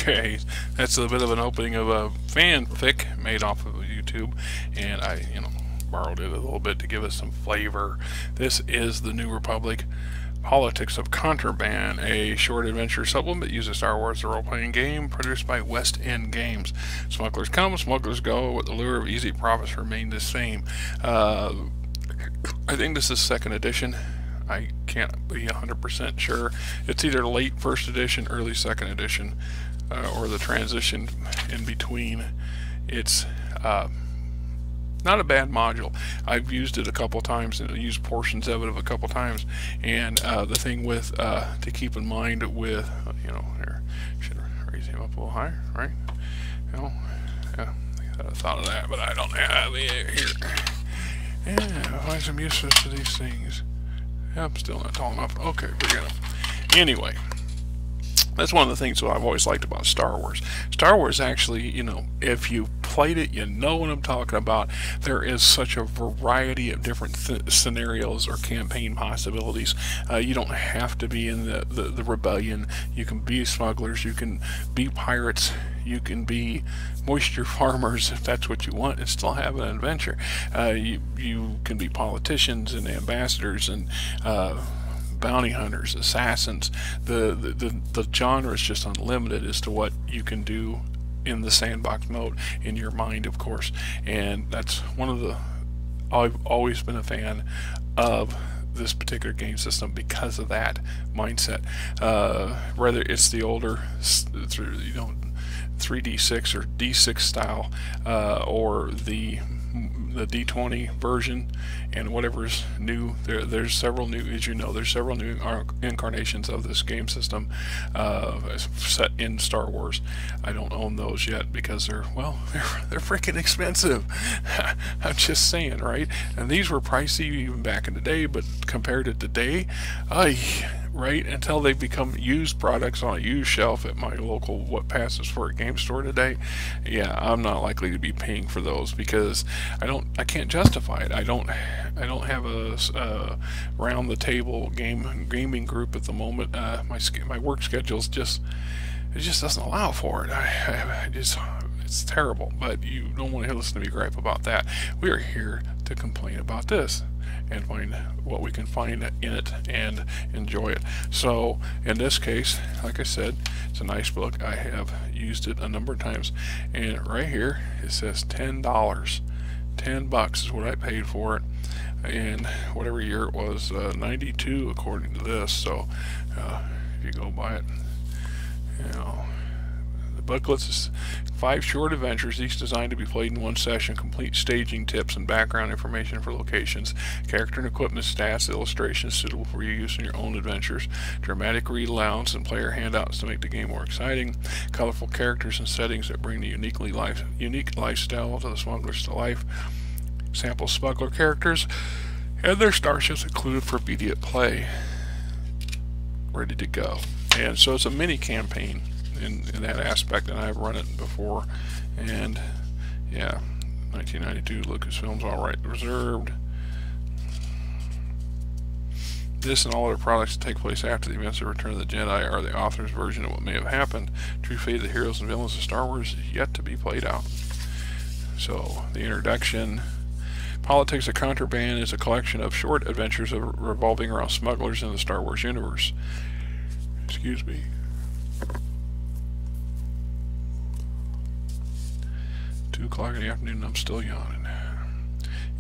Okay, that's a bit of an opening of a fanfic made off of YouTube, and I, borrowed it a little bit to give us some flavor. This is the New Republic Politics of Contraband, a short adventure supplement that uses Star Wars, the role-playing game produced by West End Games. Smugglers come, smugglers go, with the lure of easy profits remain the same. I think this is second edition. I can't be 100% sure. It's either late first edition, early second edition, or the transition in between. It's not a bad module. I've used it a couple times and used portions of it a couple times. And the thing with to keep in mind with, here, should raise him up a little higher, right? Yeah, I thought of that, but I don't have it here. Yeah, find some uses to these things. I'm still not tall enough. Okay, forget it. Anyway, that's one of the things that I've always liked about Star Wars. Star Wars actually, if you played it, you know what I'm talking about. There is such a variety of different scenarios or campaign possibilities. You don't have to be in the rebellion. You can be smugglers. You can be pirates. You can be moisture farmers if that's what you want and still have an adventure. You can be politicians and ambassadors and bounty hunters, assassins. The genre is just unlimited as to what you can do in the sandbox mode, in your mind, of course. And that's one of the, I've always been a fan of this particular game system because of that mindset. Whether it's the older 3D6 or D6 style, or the D20 version, and whatever's new. There's several new, as you know, there's several new incarnations of this game system set in Star Wars. I don't own those yet because they're freaking expensive. I'm just saying, right? And these were pricey even back in the day, but compared to today, right, until they become used products on a used shelf at my local what passes for a game store today, yeah, I'm not likely to be paying for those because I can't justify it. I don't have a round the table gaming group at the moment. My work schedule's just doesn't allow for it. It's terrible, but you don't want to listen to me gripe about that. We are here to complain about this and find what we can find in it and enjoy it. So in this case, like I said, it's a nice book. I have used it a number of times, and right here it says $10. $10 is what I paid for it, and whatever year it was, 92 according to this. So if you go by it, the booklets is 5 short adventures, each designed to be played in one session. Complete staging tips and background information for locations, character and equipment stats, illustrations suitable for your use in your own adventures, dramatic read alouds and player handouts to make the game more exciting, colorful characters and settings that bring the unique lifestyle to the smugglers to life, sample smuggler characters and their starships included for immediate play. Ready to go. And so it's a mini campaign in that aspect, and I've run it before. And yeah, 1992 Lucasfilm's all right reserved. This and all other products that take place after the events of Return of the Jedi are the author's version of what may have happened. True fate of the heroes and villains of Star Wars is yet to be played out. So the introduction. Politics of Contraband is a collection of short adventures revolving around smugglers in the Star Wars universe. Excuse me. 2 o'clock in the afternoon and I'm still yawning.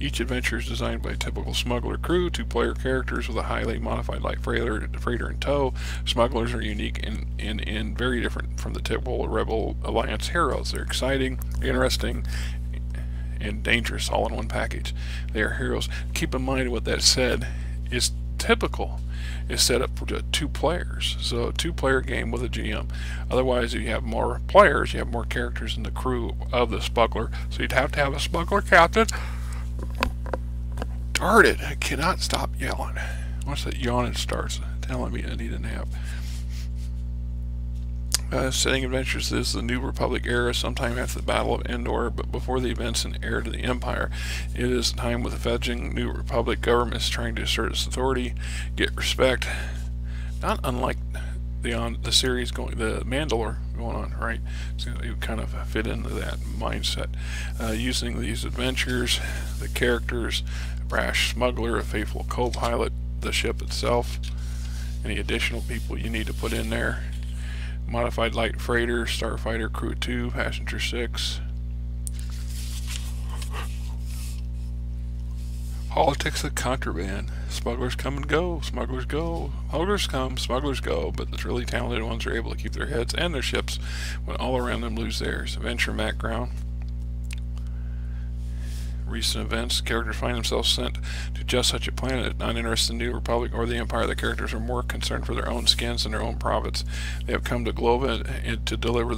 Each adventure is designed by a typical smuggler crew, 2-player characters with a highly modified light freighter in tow. Smugglers are unique and very different from the typical Rebel Alliance heroes. They're exciting, interesting, and dangerous all in one package. They are heroes. Keep in mind what that said is typical. Is set up for 2 players, so a 2-player game with a GM. Otherwise, if you have more players, you have more characters in the crew of the smuggler, so you'd have to have a smuggler captain. Darn it, I cannot stop yelling. Once that yawning starts telling me I need a nap. Setting adventures is the New Republic era, sometime after the Battle of Endor, but before the events in Heir to the Empire. It is a time with the fledgling New Republic government is trying to assert its authority, get respect. Not unlike the series the Mandalore going on, right? So you kind of fit into that mindset. Using these adventures, the characters, a brash smuggler, a faithful co-pilot, the ship itself, any additional people you need to put in there. Modified light freighter, starfighter, crew 2, passenger 6. Politics of Contraband. Smugglers come and go. Smugglers go. Smugglers come. Smugglers go. But the really talented ones are able to keep their heads and their ships when all around them lose theirs. Adventure background. Recent events. Characters find themselves sent to just such a planet, not interested in the New Republic or the Empire. The characters are more concerned for their own skins and their own profits. They have come to Glova to deliver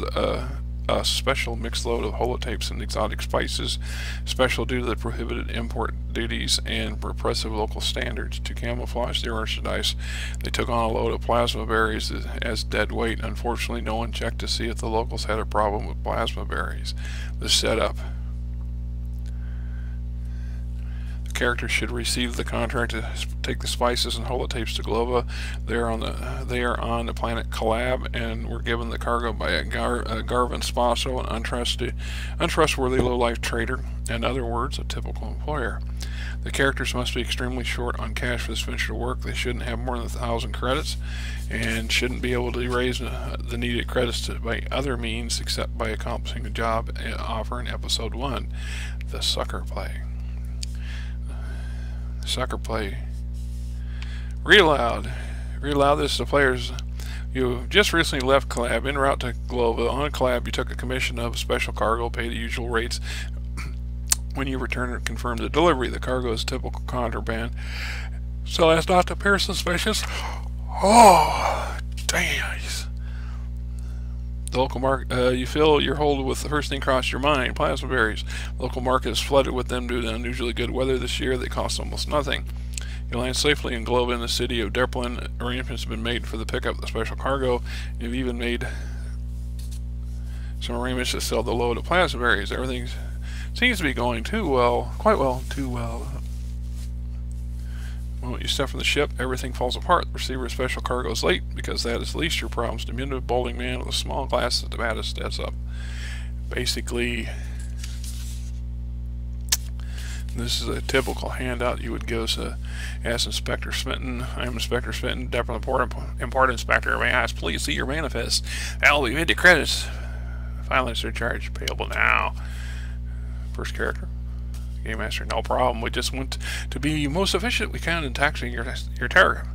a special mixed load of holotapes and exotic spices, special due to the prohibited import duties and repressive local standards. To camouflage their merchandise, they took on a load of plasma berries as dead weight. Unfortunately, no one checked to see if the locals had a problem with plasma berries. The setup. Characters should receive the contract to take the spices and holotapes to Glova. They are on the planet Collab and were given the cargo by a Garvin Spasso, an untrustworthy low-life trader. In other words, a typical employer. The characters must be extremely short on cash for this venture to work. They shouldn't have more than 1,000 credits and shouldn't be able to raise the needed credits by other means except by accomplishing the job offer in Episode 1, the sucker play. Sucker play. Read aloud this to players. You just recently left Collab en route to Glova. On Collab, you took a commission of special cargo, paid the usual rates. When you return and confirm the delivery, the cargo is typical contraband, so as not to appear suspicious. Oh, damn. The local market, you fill your hold with the first thing across your mind, plasma berries. The local market is flooded with them due to unusually good weather this year. They cost almost nothing. You land safely in Glova in the city of Derplin. Arrangements have been made for the pickup of the special cargo. You've even made some arrangements to sell the load of plasma berries. Everything seems to be going too well, quite well, too well. When you step from the ship, everything falls apart. The receiver of special cargo is late, because that is least your problems. Diminutive balding man with a small glass of tobacco steps up. Basically, this is a typical handout you would give to ask Inspector Smitten. I'm Inspector Smitten, Deputy Import Inspector. May I ask, please see your manifest. That will be 50 credits. Filing surcharge payable now. First character. Game Master, no problem. We just want to be most efficient we can in taxing your tariff.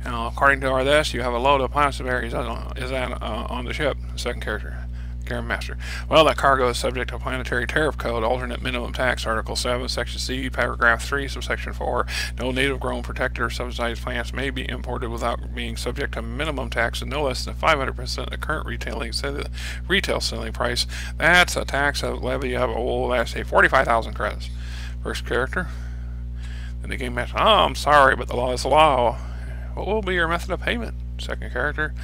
Now, according to our list, you have a load of plasma berries on the ship. Second character, Game Master. Well, that cargo is subject to planetary tariff code, alternate minimum tax, Article 7, Section C, Paragraph 3, Subsection 4. No native-grown, protected, or subsidized plants may be imported without being subject to minimum tax and no less than 500% of the current retail selling price. That's a tax levy of, let's say, 45,000 credits. First character. Then the Game Master. Oh, I'm sorry, but the law is the law. What will be your method of payment? Second character.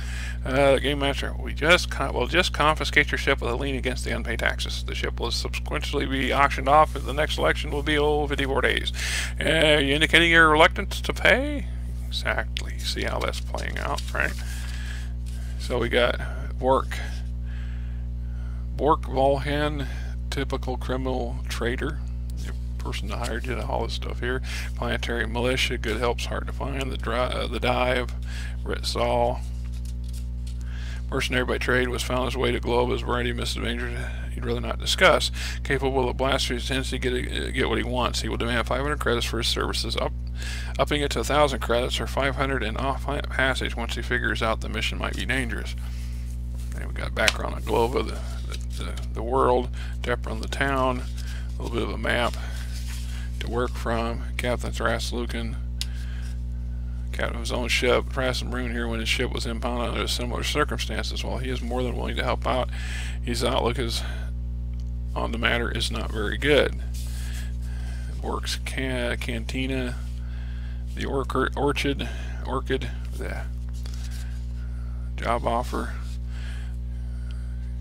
The Game Master. We'll just confiscate your ship with a lien against the unpaid taxes. The ship will subsequently be auctioned off, and the next election will be 54 days. You indicating your reluctance to pay? Exactly. See how that's playing out, right? So we got Bork Volhan, typical criminal trader. Person that hired you to haul this stuff here. Planetary militia, good help's hard to find. The dive, Ritzal. Mercenary by trade, was found his way to Globe as a variety of misadventures he'd rather not discuss. Capable of blasphemy, tends to get what he wants. He will demand 500 credits for his services, upping it to 1,000 credits or 500 in off-planet passage once he figures out the mission might be dangerous. And we got background on Glova, the world, depth on the town, a little bit of a map to work from. Captain Thraslukin, captain of his own ship. Maroon here when his ship was impounded under similar circumstances. While he is more than willing to help out, his outlook on the matter is not very good. Works Cantina, the Orchid, the job offer.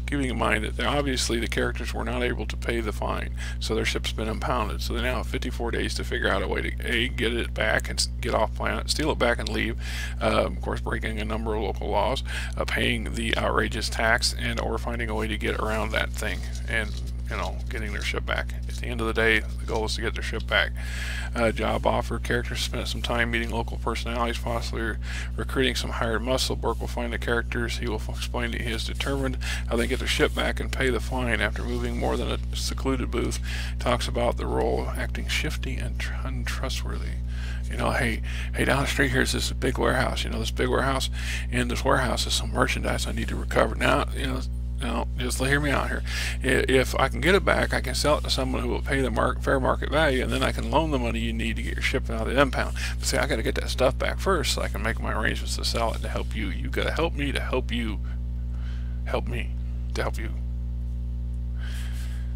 keeping in mind that obviously the characters were not able to pay the fine, so their ship's been impounded. So they now have 54 days to figure out a way to A, get it back and get off planet, steal it back and leave, of course breaking a number of local laws, paying the outrageous tax, and or finding a way to get around that thing and, you know, getting their ship back. At the end of the day, the goal is to get their ship back. Job offer. Characters spent some time meeting local personalities, possibly recruiting some hired muscle. Bork will find the characters. He will explain that he is determined how they get their ship back and pay the fine. After moving more than a secluded booth, talks about the role acting shifty and untrustworthy. You know, hey, down the street here is this big warehouse. You know, this big warehouse. In this warehouse is some merchandise I need to recover. Now, you know, no, just hear me out here. If I can get it back, I can sell it to someone who will pay the fair market value, and then I can loan the money you need to get your ship out of the impound. But see, I got to get that stuff back first, so I can make my arrangements to sell it to help you. You got to help me to help you. Help me to help you.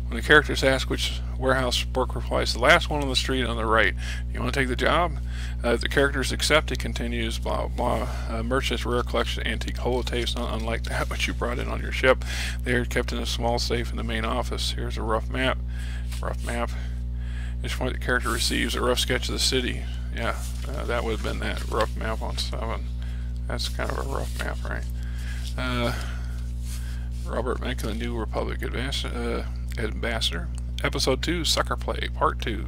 When the characters ask which warehouse, Bork replies, the last one on the street on the right. You want to take the job? The characters accept, it continues, blah, blah. Merchants, rare collection, antique holotapes, not unlike that which you brought in on your ship. They are kept in a small safe in the main office. Here's a rough map. At this point, the character receives a rough sketch of the city. Yeah, that would have been that rough map on 7. That's kind of a rough map, right? Robert Mencken, the New Republic Ambassador. Episode 2, Sucker Play, Part 2.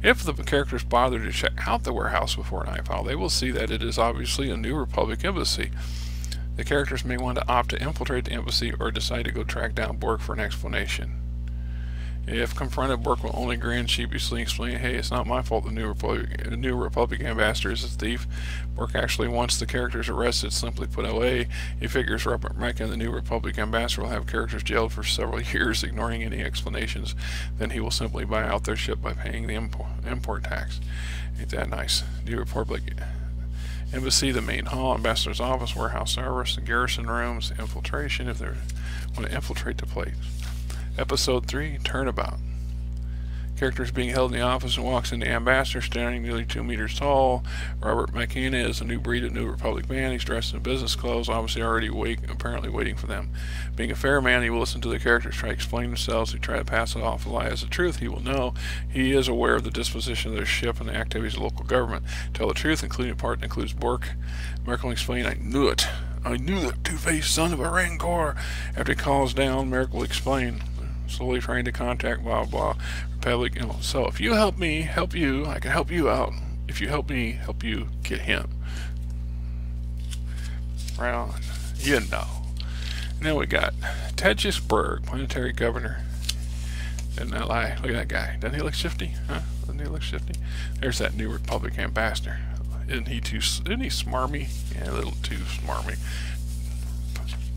If the characters bother to check out the warehouse before nightfall, they will see that it is obviously a New Republic embassy. The characters may want to opt to infiltrate the embassy or decide to go track down Bork for an explanation. If confronted, Bork will only grin sheepishly, explain, hey, it's not my fault the New Republic ambassador is a thief. Bork actually wants the characters arrested, simply put away. He figures Robert Mencken, the New Republic ambassador, will have characters jailed for several years, ignoring any explanations. Then he will simply buy out their ship by paying the import tax. Ain't that nice? New Republic embassy, the main hall, ambassador's office, warehouse service, the garrison rooms, infiltration if they want to infiltrate the place. Episode 3, Turnabout. Characters being held in the office and walks in the ambassador, standing nearly 2 meters tall. Robert McKenna is a new breed of New Republic man. He's dressed in business clothes, obviously already apparently waiting for them. Being a fair man, he will listen to the characters try to explain themselves. He try to pass it off a lie as the truth. He will know. He is aware of the disposition of their ship and the activities of the local government. Tell the truth, including a part that includes Bork. Merrick will explain, I knew it. I knew that two-faced son of a rancor. After he calls down, Merrick will explain, slowly trying to contact blah blah Republic. You know, so if you help me help you, I can help you out. If you help me help you, get him. Well, you know. And then we got Tetchis Berg, planetary governor. Didn't I lie? Look at that guy. Doesn't he look shifty? Huh? Doesn't he look shifty? There's that New Republic ambassador. Isn't he smarmy? Yeah, a little too smarmy.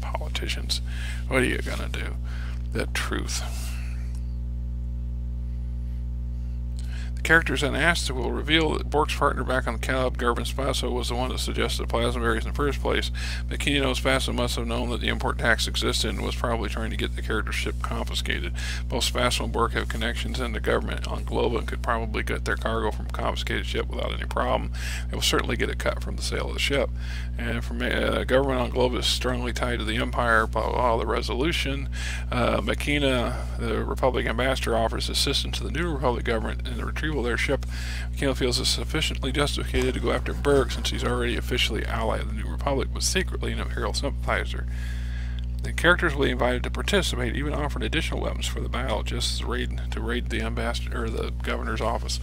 Politicians. What are you gonna do? The truth. The characters unasked will reveal that Bork's partner back on the cab, Garvin Spasso, was the one that suggested the plasma berries in the first place. Makino Spasso must have known that the import tax existed and was probably trying to get the character's ship confiscated. Both Spasso and Bork have connections in the government on Globa and could probably get their cargo from a confiscated ship without any problem. They will certainly get a cut from the sale of the ship. And from government on Globa is strongly tied to the Empire, blah, blah, blah, the resolution. Makina, the Republic ambassador, offers assistance to the New Republic government in the retrieval of their ship. Makina feels it's sufficiently justified to go after Berg since he's already officially allied of the New Republic, but secretly an Imperial sympathizer. The characters will be invited to participate, even offered additional weapons for the battle, just to raid the ambassador or the governor's office.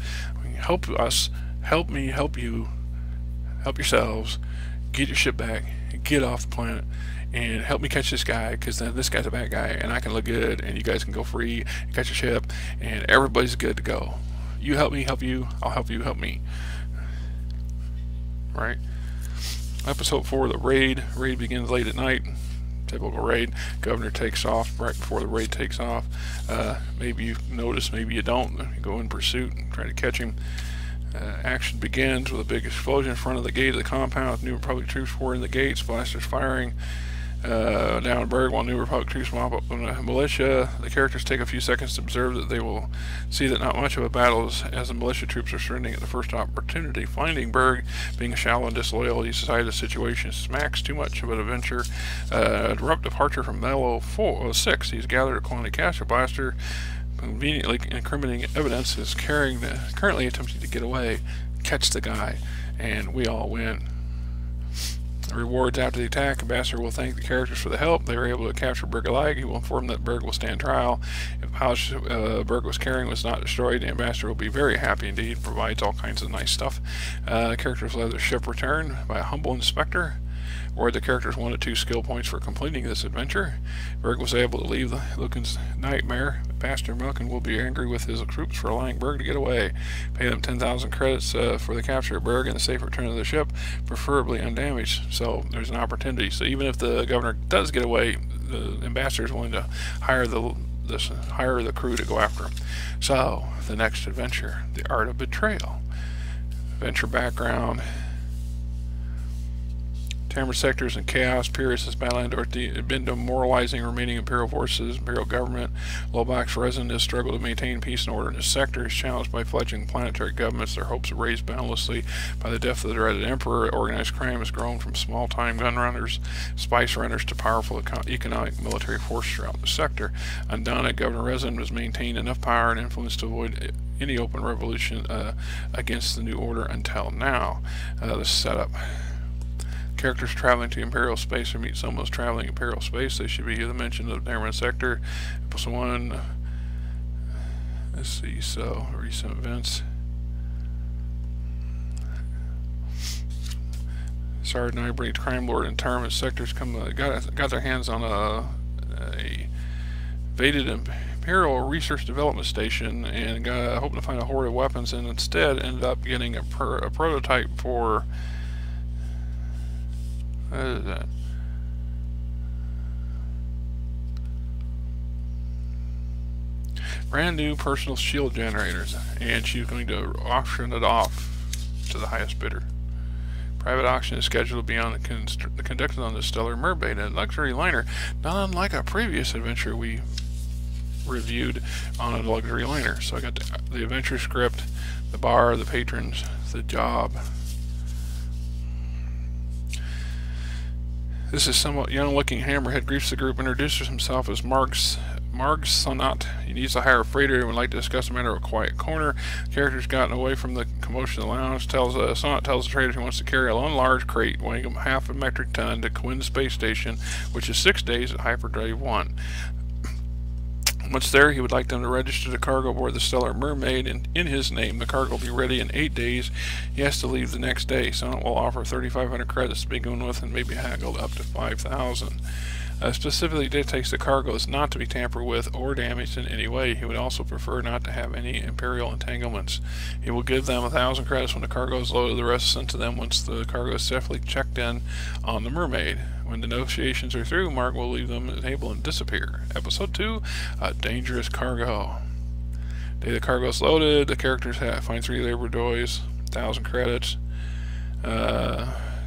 Help us, help me, help you, help yourselves, get your ship back, get off the planet, and help me catch this guy, because then this guy's a bad guy, and I can look good, and you guys can go free, and catch your ship, and everybody's good to go. You help me, help you, I'll help you, help me. Right? Episode 4, the raid. Raid begins late at night. Typical raid. Governor takes off right before the raid takes off. Maybe you notice, maybe you don't. You go in pursuit and try to catch him. Action begins with a big explosion in front of the gate of the compound. New Republic troops pouring the gates, blasters firing. down in Berg, while New Republic troops mop up on the militia. The characters take a few seconds to observe that they will see that not much of a battle is, as the militia troops are surrendering at the first opportunity. Finding Berg being shallow and disloyal, he decided the situation smacks too much of an adventure. Abrupt departure from Mellow 6. He's gathered a quantity caster blaster. Conveniently incriminating evidence is currently attempting to get away. Catch the guy, and we all win. Rewards after the attack. Ambassador will thank the characters for the help. They were able to capture Berg alive. He will inform that Berg will stand trial. If the pouch Berg was carrying was not destroyed, the ambassador will be very happy indeed. Provides all kinds of nice stuff. Characters will have their ship returned by a humble inspector. Award the characters 1 to 2 skill points for completing this adventure. Berg was able to leave the Lucan's nightmare. Pastor Milken will be angry with his troops for allowing Berg to get away. Pay them 10,000 credits for the capture of Berg and the safe return of the ship, preferably undamaged. So there's an opportunity. So even if the governor does get away, the ambassador is willing to hire the crew to go after him. So the next adventure, the art of betrayal. Adventure background. Tamra sectors and chaos. Pyrrhus has been demoralizing remaining Imperial forces. Imperial government. Lobach's residents struggle to maintain peace and order in his sectors. Challenged by fledgling planetary governments, their hopes are raised boundlessly by the death of the dreaded Emperor. Organized crime has grown from small-time gun runners, spice runners, to powerful economic military force throughout the sector. Undaunted, Governor Resident has maintained enough power and influence to avoid any open revolution against the new order until now. The setup. Characters traveling to Imperial space or meet someone who's traveling Imperial space. They should be the mention of Darman Sector. +1. Let's see, so recent events. Sard Nightbreed, Crime Lord, and Tarman sectors got their hands on a invaded Imperial Research Development Station and hoping to find a horde of weapons, and instead ended up getting a prototype for. What is that? Brand new personal shield generators, and she's going to auction it off to the highest bidder. Private auction is scheduled to be conducted on the Stellar Mermaid, a luxury liner, not unlike a previous adventure we reviewed on a luxury liner. So I got the adventure script, the bar, the patrons, the job. This is somewhat young-looking hammerhead greets the group, introduces himself as Margs Sonat. He needs to hire a freighter and would like to discuss a matter of a quiet corner. The character's gotten away from the commotion of the lounge. Sonat tells the trader he wants to carry a large crate weighing half a metric ton to Quinn Space Station, which is 6 days at Hyperdrive 1. Once there, he would like them to register the cargo aboard the Stellar Mermaid, and in his name, the cargo will be ready in 8 days. He has to leave the next day. Sonat will offer 3,500 credits to begin with, and maybe haggle up to 5,000. Specifically dictates the cargo is not to be tampered with or damaged in any way. He would also prefer not to have any Imperial entanglements. He will give them 1,000 credits when the cargo is loaded. The rest sent to them once the cargo is safely checked in on the Mermaid. When the negotiations are through, Mark will leave them at the table and disappear. Episode 2, A Dangerous Cargo. Day the cargo is loaded, the characters find 3 labor boys, 1,000 credits.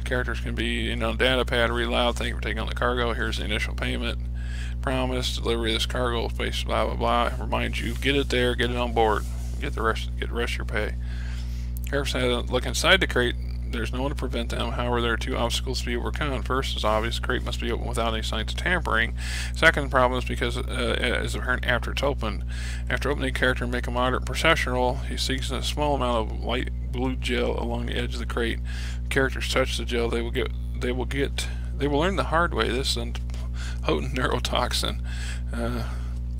Characters can be data pad, read aloud, thank you for taking on the cargo, here's the initial payment. Promise, delivery of this cargo, space, blah, blah, blah. Remind you, get it there, get it on board. Get the rest of your pay. Characters look inside the crate. There's no one to prevent them. However, there are 2 obstacles to be overcome. First is obvious. The crate must be opened without any signs of tampering. Second problem is because it is apparent after it's opened. After opening the character and make a moderate perception roll, he sees a small amount of light blue gel along the edge of the crate. The characters touch the gel. They will learn the hard way. This is potent neurotoxin.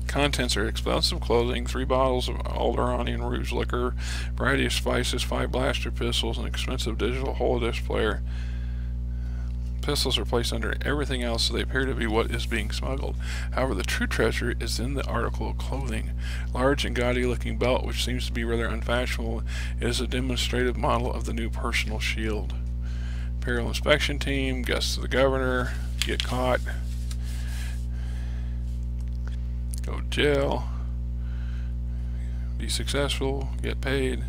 Contents are expensive clothing, 3 bottles of Alderanian Rouge liquor, variety of spices, 5 blaster pistols, and expensive digital holodisc player. Pistols are placed under everything else, so they appear to be what is being smuggled. However, the true treasure is in the article of clothing. Large and gaudy-looking belt, which seems to be rather unfashionable, is a demonstrative model of the new personal shield. Imperial inspection team, guests of the governor, get caught. Go to jail, be successful, get paid.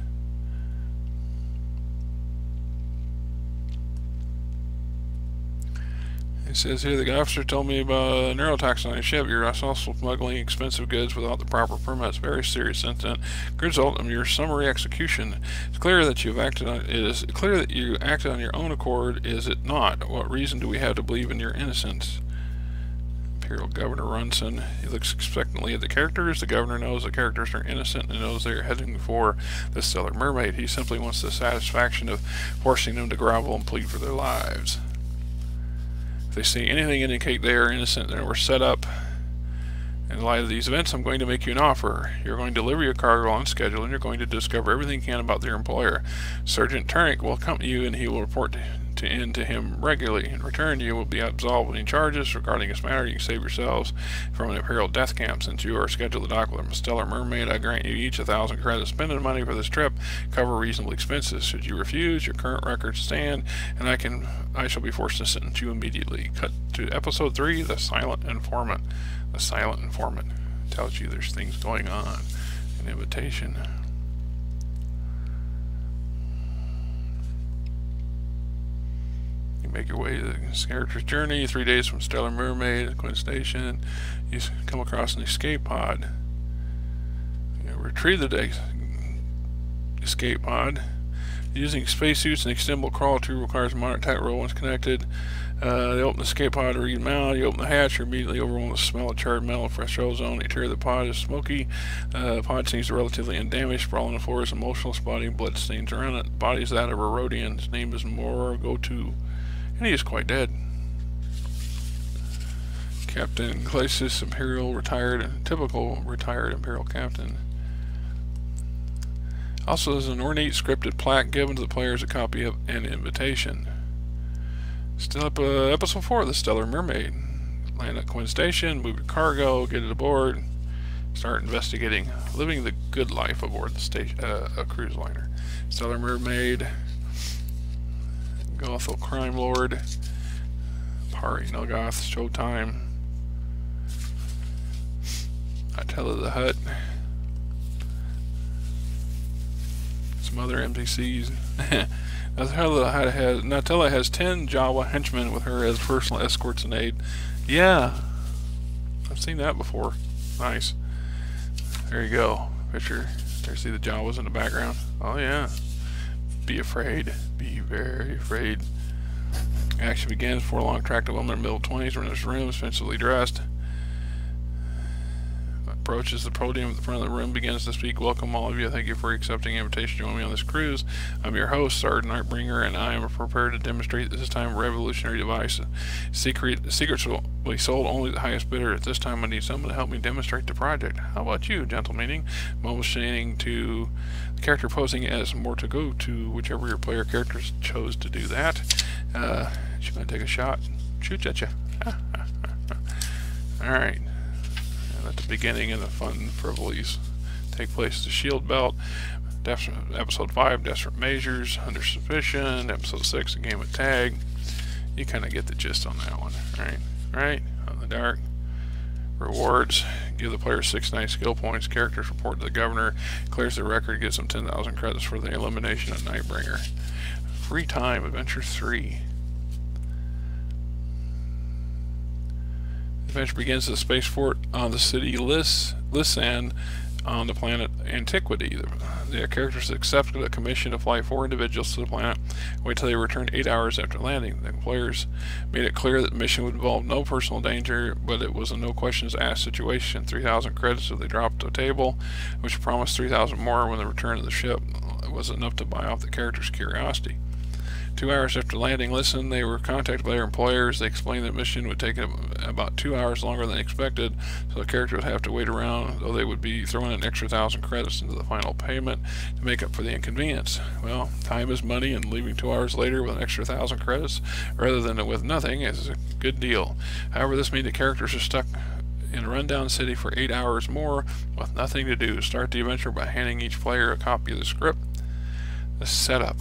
It says here, the officer told me about a neurotoxin on your ship. You're also smuggling expensive goods without the proper permits. Very serious incident. Good result of your summary execution. It's clear that you've acted on. It is clear that you acted on your own accord. Is it not? What reason do we have to believe in your innocence? Imperial Governor Runson. He looks expectantly at the characters. The governor knows the characters are innocent and knows they are heading for the Stellar Mermaid. He simply wants the satisfaction of forcing them to grovel and plead for their lives. If they see anything indicate they are innocent and were set up in light of these events, I'm going to make you an offer. You're going to deliver your cargo on schedule, and you're going to discover everything you can about your employer. Sergeant Turnick will accompany you, and he will report to him regularly. In return, you will be absolved of any charges regarding this matter. You can save yourselves from an Imperial death camp. Since you are scheduled to dock with a Stellar Mermaid, I grant you each 1,000 credits. Spending money for this trip, cover reasonable expenses. Should you refuse, your current records stand, and I shall be forced to sentence you immediately. Cut to episode 3, The Silent Informant. The Silent Informant tells you there's things going on. An invitation. Make your way to the character's journey. 3 days from Stellar Mermaid, Quinn Station. You come across an escape pod. You retrieve the escape pod. Using spacesuits and extendable crawl tool requires a moderate tight roll once connected. They open the escape pod to read them out. You open the hatch, you're immediately overwhelmed with the smell of charred metal and fresh ozone. The interior of the pod is smoky. The pod seems relatively undamaged. Sprawling on the floor is a motionless body, blood stains around it. The body is that of a Rhodian. His name is Morgotu. And he is quite dead. Captain Glacis, Imperial, retired, typical retired Imperial captain. Also, there's an ornate scripted plaque given to the players, a copy of an invitation. Still up, episode 4 of the Stellar Mermaid. Land at Quinn Station, move your cargo, get it aboard, start investigating, living the good life aboard the station, a cruise liner. Stellar Mermaid. Gothel Crime Lord, Pari Nilgoth, Showtime, Attila the Hutt, some other NPCs. Attila has 10 Jawa henchmen with her as personal escorts and aid. Yeah, I've seen that before. Nice. There you go. Picture. There, see the Jawas in the background. Oh yeah. Be afraid. Be very afraid. Action begins. 4 long, attractive women in the middle 20s are in this room, offensively dressed. Approaches the podium at the front of the room, begins to speak. Welcome all of you. Thank you for accepting the invitation to join me on this cruise. I'm your host, Sergeant Nightbringer, and I am prepared to demonstrate this time a revolutionary device. Secrets will be sold only to the highest bidder. At this time, I need someone to help me demonstrate the project. How about you, gentle meeting? Motioning to the character posing as Morgotu, whichever your player characters chose to do that. She's going to take a shot. Shoots at you. Alright. At the beginning and the fun frivolities take place at the Shield Belt. Episode 5, Desperate Measures, Under Suspicion. Episode 6, A Game of Tag. You kind of get the gist on that one, right? On the dark. Rewards. Give the player 69 skill points. Characters report to the governor. Clears the record. Gets them 10,000 credits for the elimination of Nightbringer. Free time. Adventure 3. The adventure begins at the spaceport on the city Lisan on the planet Antiquity. The characters accepted a commission to fly 4 individuals to the planet. Wait till they returned 8 hours after landing. The players made it clear that the mission would involve no personal danger, but it was a no questions asked situation. 3,000 credits if they dropped a table, which promised 3,000 more when they returned to the ship. It was enough to buy off the characters' curiosity. 2 hours after landing, they were contacted by their employers. They explained that the mission would take about 2 hours longer than expected, so the character would have to wait around, though they would be throwing an extra 1,000 credits into the final payment to make up for the inconvenience. Well, time is money, and leaving 2 hours later with an extra 1,000 credits rather than with nothing is a good deal. However, this means the characters are stuck in a rundown city for 8 hours more with nothing to do. Start the adventure by handing each player a copy of the script. The setup.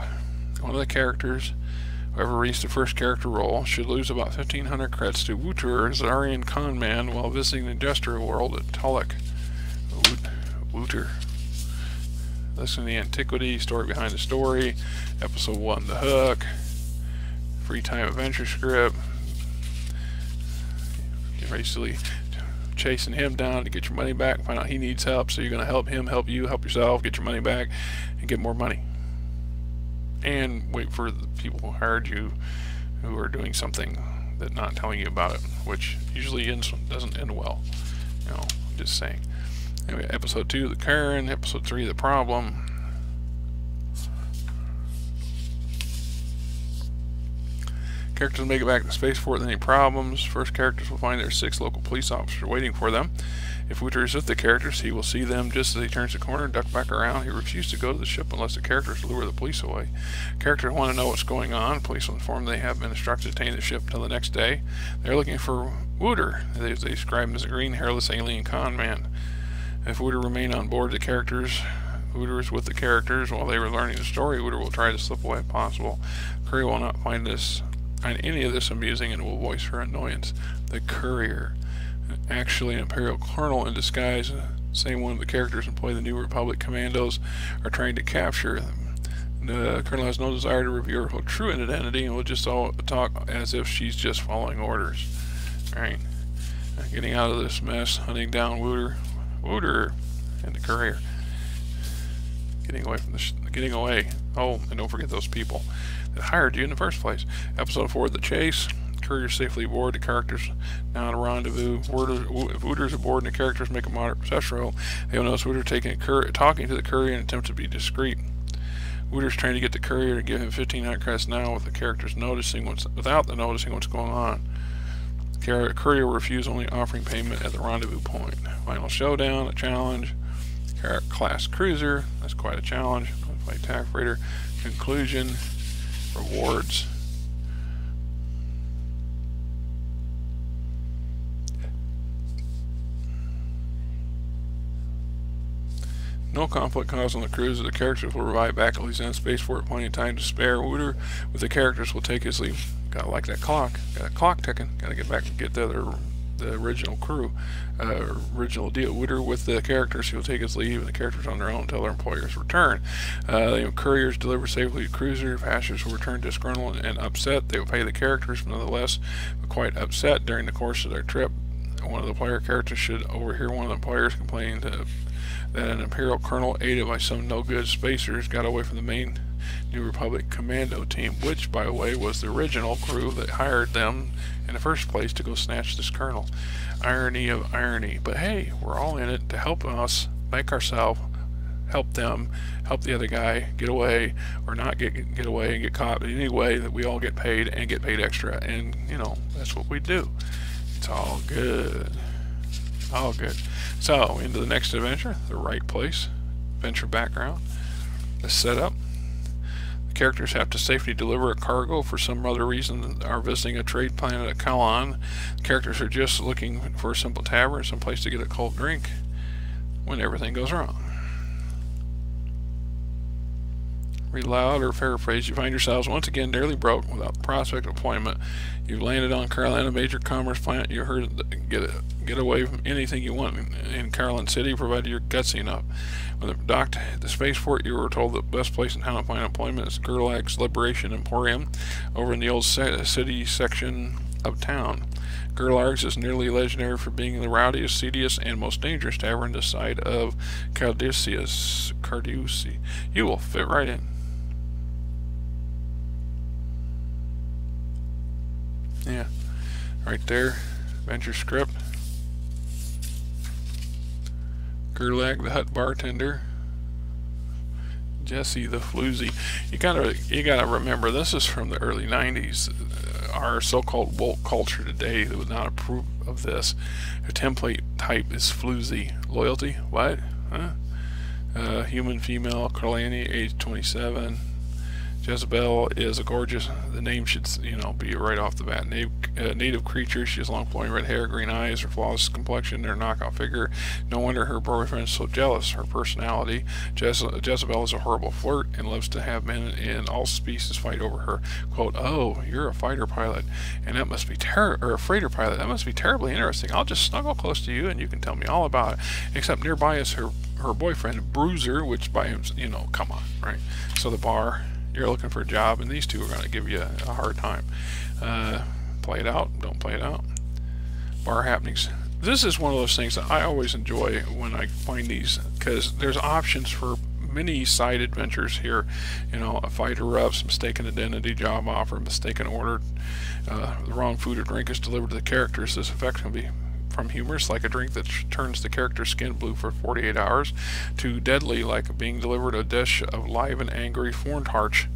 One of the characters, whoever reads the first character roll, should lose about 1,500 credits to Wooter, a Zarian con man, while visiting the industrial world at Tulloch. Wooter. Listen to the Antiquity, story behind the story, episode 1, The Hook, free time adventure script. basically chasing him down to get your money back, find out he needs help, so you're going to help him, help you, help yourself, get your money back, and get more money. And wait for the people who hired you who are doing something that not telling you about it, which usually doesn't end well. You know, just saying. Anyway, episode 2, the Karen. Episode 3, the problem. Characters make it back to the spaceport with any problems. First, characters will find there are 6 local police officers waiting for them. If Wooter is with the characters, he will see them just as he turns the corner and duck back around. He refuses to go to the ship unless the characters lure the police away. Characters want to know what's going on. Police will inform they have been instructed to detain the ship until the next day. They're looking for Wooter. They describe him as a green, hairless alien con man. If Wooter remain on board the characters, Wooter is with the characters while they were learning the story. Wooter will try to slip away if possible. Courier will not find any of this amusing and will voice her annoyance. The Courier, actually an Imperial colonel in disguise, same one of the characters employ the New Republic commandos, are trying to capture them. The colonel has no desire to reveal her true identity and will just talk as if she's just following orders. Alright, getting out of this mess, hunting down Wooter and the Courier. Getting away. Oh, and don't forget those people that hired you in the first place. Episode 4, the chase. Courier safely aboard. The characters now at a rendezvous. If Wooter's aboard and the characters make a moderate perception roll, they will notice Wooter talking to the Courier and attempt to be discreet. Wooter's trying to get the Courier to give him 1,500 credits now, with the characters without noticing what's going on. The Courier will refuse, only offering payment at the rendezvous point. Final showdown, a challenge. Class cruiser, that's quite a challenge. Fight TAC freighter. Conclusion, rewards. No conflict caused on the cruise. The characters will revive back at least in spaceport, plenty of time to spare. Wooter with the characters will take his leave. Gotta like that clock. Got a clock ticking. Gotta get back and get the original crew, original deal. Wooter with the characters, he will take his leave, and the characters on their own until their employers return. Couriers deliver safely to cruiser. Passengers will return disgruntled and upset. They will pay the characters, nonetheless, but quite upset during the course of their trip. One of the player characters should overhear one of the players complaining that an Imperial colonel, aided by some no-good spacers, got away from the main New Republic commando team, which, by the way, was the original crew that hired them in the first place to go snatch this colonel. Irony of irony. But hey, we're all in it to help us, make ourselves, help them, help the other guy get away, or not get away and get caught. But anyway, that we all get paid and get paid extra, and you know, that's what we do. It's all good. All good. So, into the next adventure, the right place. Adventure background. The setup. The characters have to safely deliver a cargo for some other reason. Are visiting a trade planet at Kalan. The characters are just looking for a simple tavern, some place to get a cold drink, when everything goes wrong. Read aloud or paraphrase. You find yourselves once again nearly broke without the prospect of employment. You've landed on Carolina, a major commerce plant. You heard get away from anything you want in Carolina City, provided you're gutsy enough. When docked at the spaceport, you were told the best place in town to find employment is Gerlach's Liberation Emporium, over in the old city section of town. Gerlach's is nearly legendary for being the rowdiest, seediest, and most dangerous tavern this side of Carducci. You will fit right in. Yeah, right there. Adventure script. Gerlach, the hut bartender. Jesse, the floozy. You gotta remember, this is from the early '90s. Our so-called woke culture today that would not approve of this. A template type is floozy. Loyalty? What? Huh? Human female, Carlani, age 27. Jezebel is a gorgeous, the name should, be right off the bat. Native creature. She has long flowing red hair, green eyes, her flawless complexion, her knockout figure. No wonder her boyfriend is so jealous. Her personality. Jezebel is a horrible flirt and loves to have men in all species fight over her. Quote, "Oh, you're a fighter pilot, and that must be or a freighter pilot. That must be terribly interesting. I'll just snuggle close to you and you can tell me all about it." Except nearby is her boyfriend, Bruiser, which by him, come on, right? So the bar. You're looking for a job, and these two are going to give you a hard time. Play it out. Don't play it out. bar happenings. This is one of those things that I always enjoy when I find these, because there's options for many side adventures here. You know, a fighter ups, mistaken identity, job offer, mistaken order, the wrong food or drink is delivered to the characters. This effect can be from humorous, like a drink that turns the character's skin blue for 48 hours, to deadly, like being delivered a dish of live and angry Forntarch.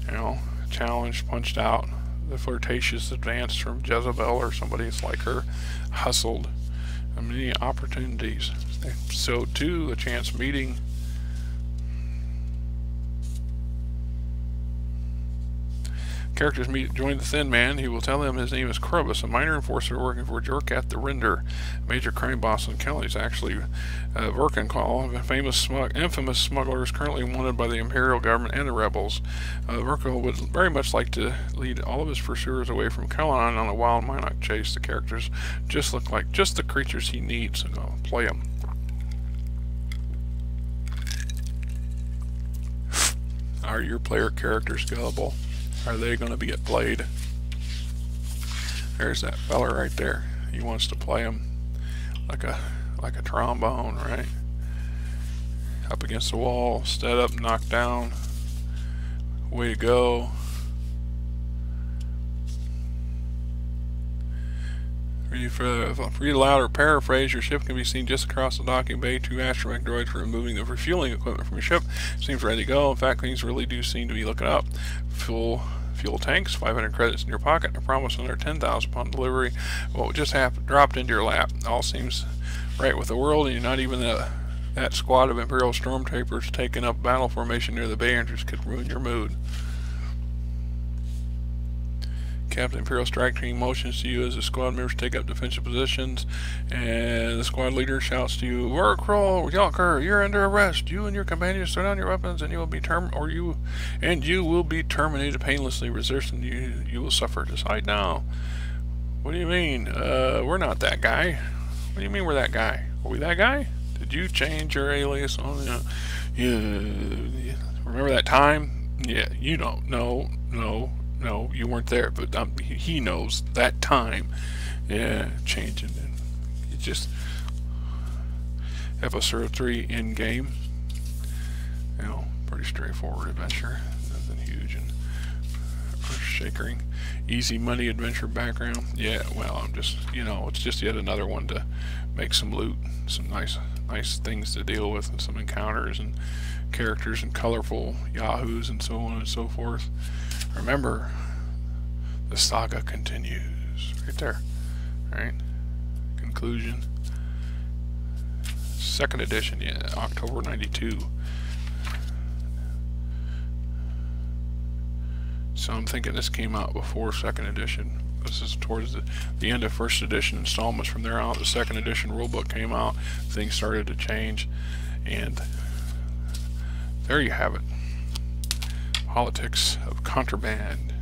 You know, challenged, punched out, the flirtatious advance from Jezebel or somebody's like her, hustled. Many opportunities. So too, a chance meeting. Characters join the Thin Man. He will tell them his name is Krubus, a minor enforcer working for Jorkat the Render, major crime boss in Kelly. He's actually Verkenkal, a infamous smuggler, is currently wanted by the Imperial government and the rebels. Verkenkal would very much like to lead all of his pursuers away from Kelon on a wild Minoc chase. The characters just look like just the creatures he needs, and I'll play them. Are your player characters gullible? Are they going to be played? There's that fella right there. He wants to play him like a trombone, right? Up against the wall, stood up, knocked down. Way to go. Read aloud or paraphrase. Your ship can be seen just across the docking bay. 2 astromech droids for removing the refueling equipment from your ship. Seems ready to go. In fact, things really do seem to be looking up. Fuel tanks, 500 credits in your pocket, and a promise another 10,000 upon delivery. Well, it just dropped into your lap. All seems right with the world, and you're not even that squad of Imperial stormtroopers taking up battle formation near the bay entrance could ruin your mood. Captain Imperial Strike Team motions to you as the squad members take up defensive positions, and the squad leader shouts to you, "Workroll, Yalker, you're under arrest. You and your companions throw down your weapons, and you will be terminated painlessly. Resisting you will suffer. Decide now." What do you mean? We're not that guy. What do you mean we're that guy? Are we that guy? Did you change your alias? Oh, yeah. Remember that time? Yeah, you don't. No, you weren't there, but he knows that time. Yeah, changing it. You just episode 3 in game. You know, pretty straightforward adventure. Nothing huge and earth-shaking. Easy money adventure background. Yeah, well, I'm just, it's just yet another one to make some loot, some nice things to deal with, and some encounters and characters and colorful yahoos and so on and so forth. Remember, the saga continues. Right there. Right? Conclusion. 2nd edition, yeah, October 92. So I'm thinking this came out before 2nd edition. This is towards the end of 1st edition installments. From there out, the 2nd edition rulebook came out. Things started to change. And there you have it. Politics of Contraband.